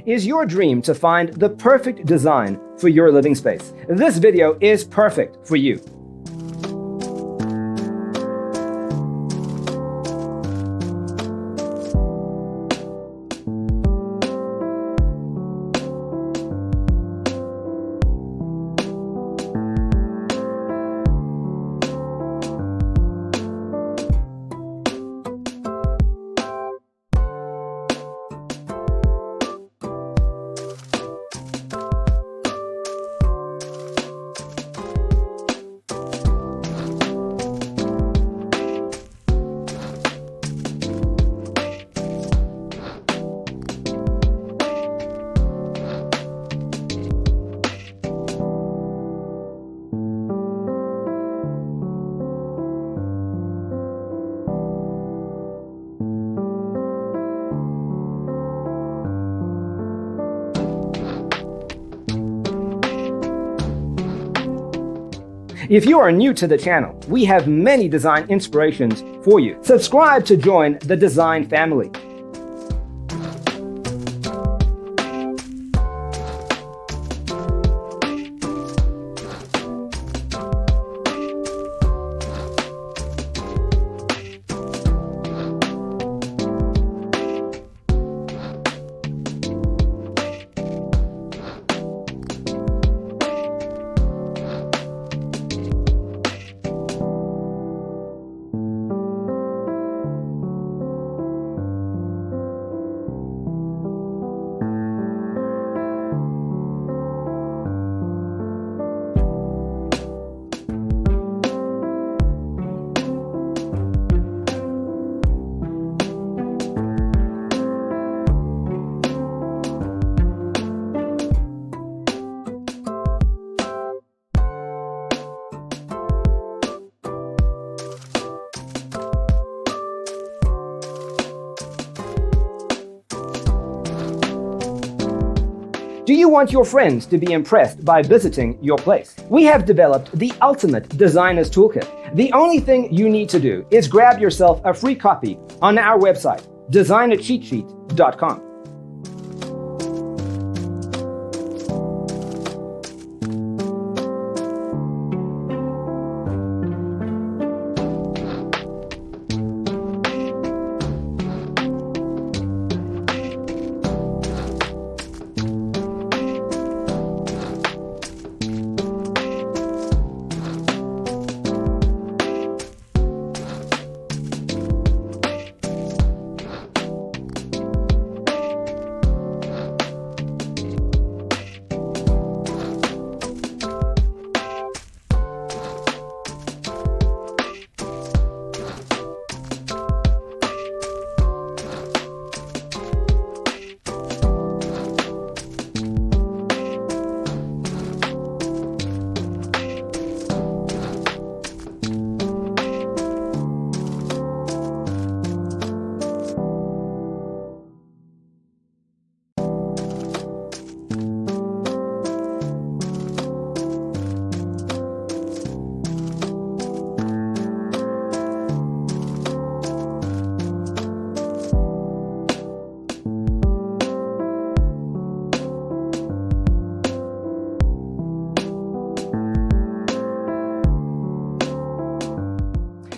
Is your dream to find the perfect design for your living space? This video is perfect for you. If you are new to the channel, we have many design inspirations for you. Subscribe to join the design family. Do you want your friends to be impressed by visiting your place? We have developed the ultimate designer's toolkit. The only thing you need to do is grab yourself a free copy on our website, designercheatsheet.com.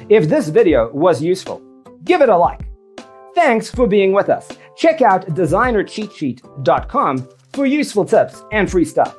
If this video was useful, give it a like. Thanks for being with us. Check out designercheatsheet.com for useful tips and free stuff.